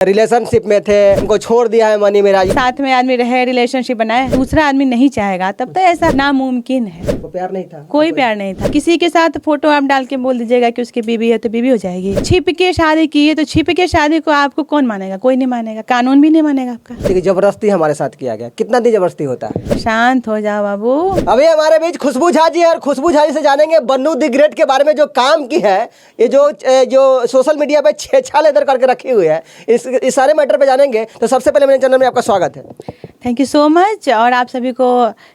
Relationship में थे, उनको छोड़ दिया है मनी मेराज। साथ में आदमी रहे, रिलेशनशिप बनाए, दूसरा आदमी नहीं चाहेगा, तब तो ऐसा नामुमकिन है। वो प्यार नहीं था, कोई प्यार नहीं था। किसी के साथ फोटो आप डाल के बोल दीजिएगा कि उसकी बीवी है तो बीवी हो जाएगी। छिप के शादी की है तो छिप के शादी को आपको कौन मानेगा? कोई नहीं मानेगा, कानून भी नहीं मानेगा आपका। लेकिन जबरदस्ती हमारे साथ किया गया। कितना दिन जबरदस्ती होता है? शांत हो जाओ बाबू। अभी हमारे बीच खुशबू झा जी है और खुशबू झा जी से जानेंगे बन्नू द ग्रेट के बारे में, जो काम की है, ये जो सोशल मीडिया पे छेछा लेदर करके रखी हुई है, इस सारे मैटर पे जानेंगे। तो सबसे पहले मेरे चैनल में आपका स्वागत है। Thank you so much. और आप सभी को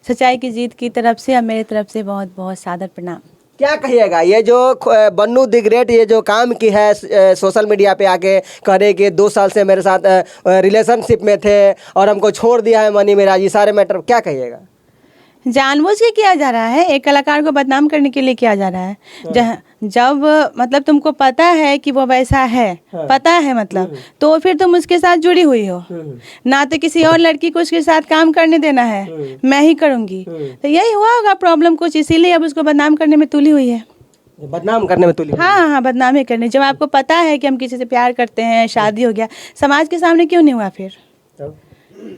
सच्चाई की जीत की तरफ से और मेरी तरफ से बहुत बहुत सादर प्रणाम। क्या कहिएगा, ये जो बन्नू द ग्रेट ये जो काम की है सोशल मीडिया पे आके करे कि 2 साल से मेरे साथ रिलेशनशिप में थे और हमको छोड़ दिया है मनी मेराज, ये सारे मैटर क्या कहिएगा? जानबूझ के किया जा रहा है, एक कलाकार को बदनाम करने के लिए किया जा रहा है। जब मतलब तुमको पता है कि वो वैसा है, पता है मतलब, तो फिर तुम उसके साथ जुड़ी हुई हो ना, तो किसी और लड़की को उसके साथ काम करने देना है, मैं ही करूँगी। तो यही हुआ होगा प्रॉब्लम कुछ, इसीलिए अब उसको बदनाम करने में तुली हुई है। बदनाम करने में तुली हुई? हाँ, बदनामी करने। जब आपको पता है कि हम किसी से प्यार करते हैं, शादी हो गया, समाज के सामने क्यों नहीं हुआ? फिर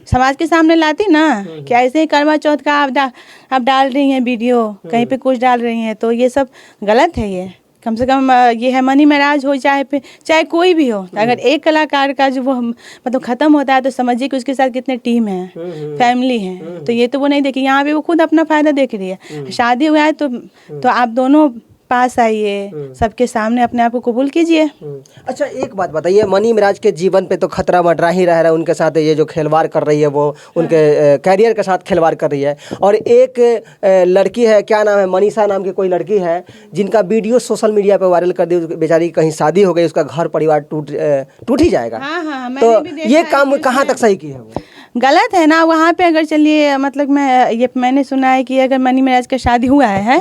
समाज के सामने लाती ना कि ऐसे ही करवा चौथ का आप डाल रही हैं वीडियो, कहीं पे कुछ डाल रही हैं, तो ये सब गलत है। ये कम से कम ये है मनी मेराज हो चाहे कोई भी हो, अगर एक कलाकार का जो वो मतलब ख़त्म होता है तो समझिए कि उसके साथ कितने टीम है, फैमिली है। तो ये तो वो नहीं देखी, यहाँ पे वो खुद अपना फ़ायदा देख रही है। शादी हुआ है तो आप दोनों पास आइए, सबके सामने अपने आप को कबूल कीजिए। अच्छा, एक बात बताइए, मनी मेराज के जीवन पे तो खतरा मंडरा ही रह रहा है, उनके साथ ये जो खिलवाड़ कर रही है वो उनके कैरियर के साथ खिलवाड़ कर रही है। और एक लड़की है, क्या नाम है, मनीषा नाम की कोई लड़की है, जिनका वीडियो सोशल मीडिया पे वायरल कर दी। बेचारी कहीं शादी हो गई, उसका घर परिवार टूट ही जाएगा। हाँ, तो ये काम कहाँ तक सही की है? वो गलत है ना। वहाँ पे अगर चलिए मतलब मैंने सुना है कि अगर मनी मेराज का शादी हुआ है,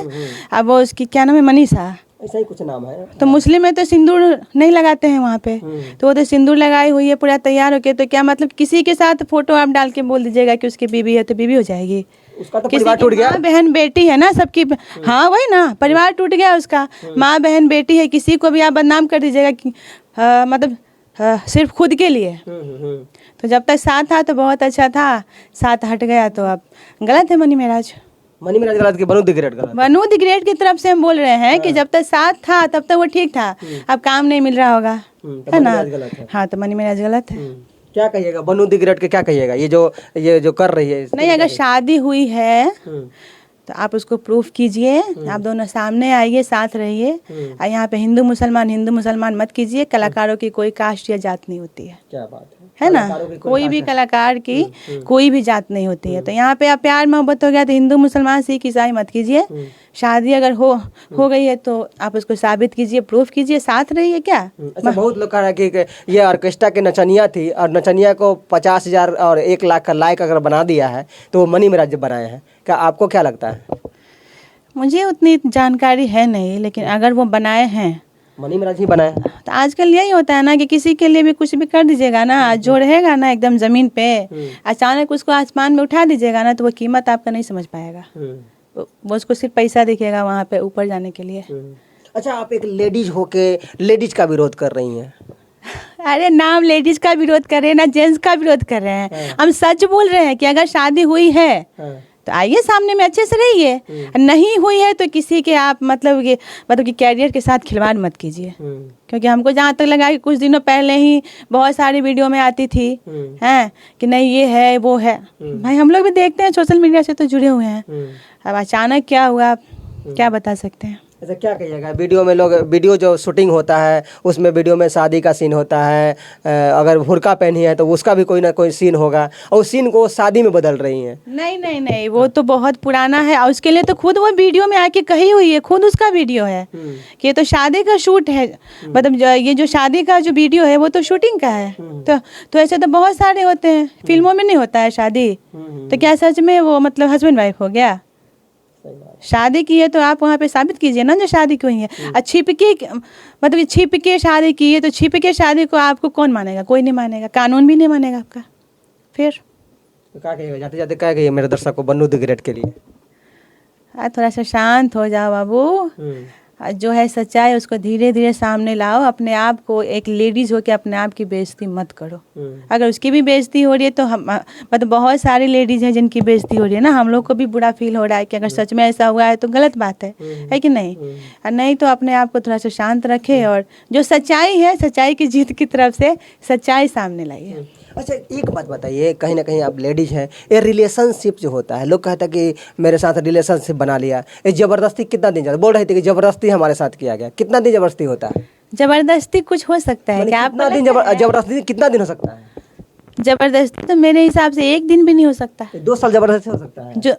अब वो उसकी क्या नाम है, मनीषा, ऐसा ही कुछ नाम है। तो मुस्लिम में तो सिंदूर नहीं लगाते हैं वहाँ पे, तो वो तो सिंदूर लगाई हुई है पूरा तैयार होके, तो क्या मतलब किसी के साथ फोटो आप डाल के बोल दीजिएगा कि उसकी बीवी है तो बीवी हो जाएगी। उसका तो परिवार टूट गया। माँ बहन बेटी है ना सबकी। हाँ वही ना, परिवार टूट गया उसका, माँ बहन बेटी है, किसी को भी आप बदनाम कर दीजिएगा कि मतलब सिर्फ खुद के लिए। तो जब तक साथ था तो बहुत अच्छा था, साथ हट गया तो अब गलत है। मनी मेराज गलत कि बन्नू द ग्रेट गलत? बन्नू द ग्रेट की तरफ से हम बोल रहे हैं कि जब तक साथ था तब तक वो ठीक था, अब काम नहीं मिल रहा होगा, है ना? हाँ, तो मनी मेराज गलत है। क्या कहिएगा बन्नू द ग्रेट के, क्या कहिएगा ये जो कर रही है? नहीं, अगर शादी हुई है तो आप उसको प्रूफ कीजिए, आप दोनों सामने आइए, साथ रहिए। और यहाँ पे हिंदू मुसलमान मत कीजिए। कलाकारों की कोई कास्ट या जात नहीं होती है। क्या बात है ना? कोई भी कलाकार की कोई भी जात नहीं होती है। तो यहाँ पे आप प्यार मोहब्बत हो गया तो हिंदू मुसलमान सिख ईसाई मत कीजिए। शादी अगर हो गई है तो आप उसको साबित कीजिए, प्रूफ कीजिए, साथ रहिए। क्या अच्छा, बहुत लोग कह रहे हैं कि ये ऑर्केस्ट्रा के नचनिया थी और नचनिया को 50,000 और 1 लाख का लाइक अगर बना दिया है तो वो मनी मेराज बनाए हैं। क्या आपको क्या लगता है? मुझे उतनी जानकारी है नहीं, लेकिन अगर वो बनाए हैं, मनी मेराज ही बनाए, तो आजकल यही होता है ना कि किसी के लिए भी कुछ भी कर दीजिएगा ना, जो रहेगा ना एकदम जमीन पे, अचानक उसको आसमान में उठा दीजिएगा ना, तो वो कीमत आपका नहीं समझ पाएगा। वो उसको सिर्फ पैसा दिखेगा वहाँ पे ऊपर जाने के लिए। अच्छा, आप एक लेडीज होके लेडीज का विरोध कर रही हैं। अरे नाम लेडीज का विरोध कर रहे हैं ना, जेंट्स का विरोध कर रहे हैं। हम सच बोल रहे हैं कि अगर शादी हुई है तो आइए सामने में अच्छे से रहिए, नहीं हुई है तो किसी के आप मतलब कि कैरियर के साथ खिलवाड़ मत कीजिए। क्योंकि हमको जहाँ तक लगा कि कुछ दिनों पहले ही बहुत सारी वीडियो में आती थी हैं कि नहीं ये है वो है। भाई हम लोग भी देखते हैं, सोशल मीडिया से तो जुड़े हुए हैं। अब अचानक क्या हुआ, क्या बता सकते हैं। ऐसा क्या कहिएगा, वीडियो जो शूटिंग होता है उसमें वीडियो में शादी का सीन होता है, अगर बुर्का पहनी है तो उसका भी कोई ना कोई सीन होगा और उस सीन को शादी में बदल रही हैं। नहीं, वो तो बहुत पुराना है और उसके लिए तो खुद वो वीडियो में आके कही हुई है, खुद उसका वीडियो है कि ये तो शादी का शूट है। मतलब ये जो शादी का जो वीडियो है वो तो शूटिंग का है। तो ऐसे तो बहुत सारे होते हैं, फिल्मों में नहीं होता है शादी। तो क्या सच में वो मतलब हस्बैंड वाइफ हो गया? शादी की है तो आप वहाँ पे साबित कीजिए ना जो शादी की हुई है। और छिप के शादी की है तो छिप के शादी को आपको कौन मानेगा? कोई नहीं मानेगा, कानून भी नहीं मानेगा आपका। फिर तो क्या कहिएगा, जाते जाते क्या कहिए मेरे दर्शक को बन्नू द ग्रेट के लिए? थोड़ा सा शांत हो जाओ बाबू। जो है सच्चाई उसको धीरे धीरे सामने लाओ। अपने आप को एक लेडीज हो के अपने आप की बेइज्जती मत करो। अगर उसकी भी बेइज्जती हो रही है तो हम मतलब बहुत सारी लेडीज हैं जिनकी बेइज्जती हो रही है ना, हम लोग को भी बुरा फील हो रहा है कि अगर सच में ऐसा हुआ है तो गलत बात है कि नहीं? और नहीं तो अपने आप को थोड़ा सा शांत रखे और जो सच्चाई है, सच्चाई की जीत की तरफ से सच्चाई सामने लाइए। अच्छा, एक बात बताइए, कहीं ना कहीं आप लेडीज हैं, ये रिलेशनशिप जो होता है, लोग कहते हैं कि मेरे साथ रिलेशनशिप बना लिया, ये जबरदस्ती कितना दिन चलता? बोल रहे थे कि जबरदस्ती हमारे साथ किया गया, कितना दिन जबरदस्ती होता है? जबरदस्ती कुछ हो सकता है क्या? कितना दिन जबरदस्ती कितना दिन हो सकता है? जबरदस्ती तो मेरे हिसाब से 1 दिन भी नहीं हो सकता। 2 साल जबरदस्ती हो सकता है? जो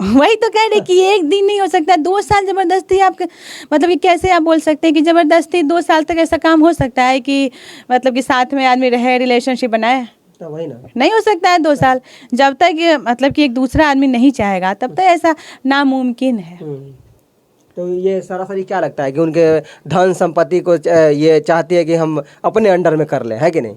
वही तो कह रहे कि 1 दिन नहीं हो सकता, 2 साल जबरदस्ती। आपके मतलब कि कैसे आप बोल सकते हैं कि जबरदस्ती 2 साल तक ऐसा काम हो सकता है कि मतलब कि साथ में आदमी रहे, रिलेशनशिप बनाए? तो वही ना, नहीं हो सकता है 2 साल। जब तक मतलब कि एक दूसरा आदमी नहीं चाहेगा तब तक ऐसा नामुमकिन है। तो ये सरासरी क्या लगता है कि उनके धन संपत्ति को ये चाहती है कि हम अपने अंडर में कर लें, है कि नहीं?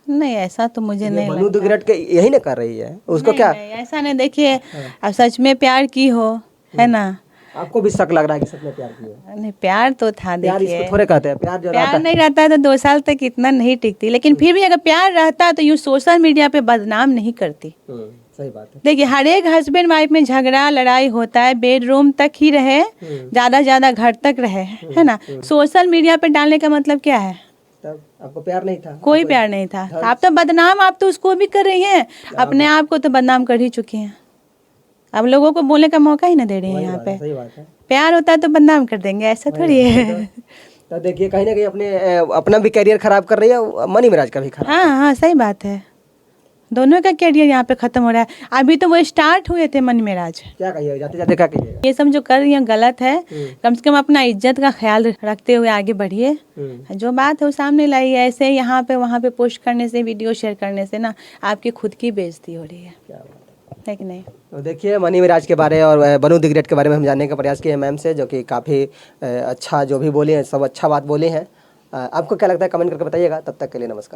नहीं, ऐसा तो मुझे नहीं मनु दुग्गड़ के यही ना कर रही है उसको? क्या नहीं, ऐसा नहीं। देखिए, अब सच में प्यार की हो, है ना? आपको भी शक लग रहा है कि सच में प्यार किया? नहीं, प्यार तो था। प्यार देखिए, इसको थोड़े कहते हैं, प्यार जो प्यार नहीं रहता है तो 2 साल तक इतना नहीं टिकती, लेकिन फिर भी अगर प्यार रहता तो यूँ सोशल मीडिया पे बदनाम नहीं करती। सही बात है। देखिए, हर एक हस्बैंड वाइफ में झगड़ा लड़ाई होता है, बेडरूम तक ही रहे, ज्यादा घर तक रहे, है ना? सोशल मीडिया पे डालने का मतलब क्या है? तब आपको प्यार नहीं था? कोई प्यार नहीं था। आप तो बदनाम, आप तो उसको भी कर रही हैं, अपने आप को तो बदनाम कर ही चुकी हैं। अब लोगों को बोलने का मौका ही ना दे रही हैं यहाँ पे। सही बात है। प्यार होता है तो बदनाम कर देंगे, ऐसा थोड़ी है। तो देखिए, कहीं ना कहीं अपना भी करियर खराब कर रही है, मनी मिराज का भी खराब। हाँ, सही बात है। दोनों का करियर यहाँ पे खत्म हो रहा है। अभी तो वो स्टार्ट हुए थे मनी मिराज। क्या कहिए, जाते जाते क्या कहिए? ये सब जो कर रही हैं गलत है। कम से कम अपना इज्जत का ख्याल रखते हुए आगे बढ़िए। जो बात है वो सामने लाइए। ऐसे यहाँ पे वहाँ पे पोस्ट करने से, वीडियो शेयर करने से ना आपकी खुद की बेइज्जती हो रही है। क्या बात है कि नहीं? तो देखिए, मनी मिराज के बारे और मनु दुग्गड़ के बारे में हम जानने का प्रयास किए हैं मैम से, जो कि काफ़ी अच्छा जो भी बोले हैं सब अच्छा बात बोले हैं। आपको क्या लगता है कमेंट करके बताइएगा। तब तक के लिए नमस्कार।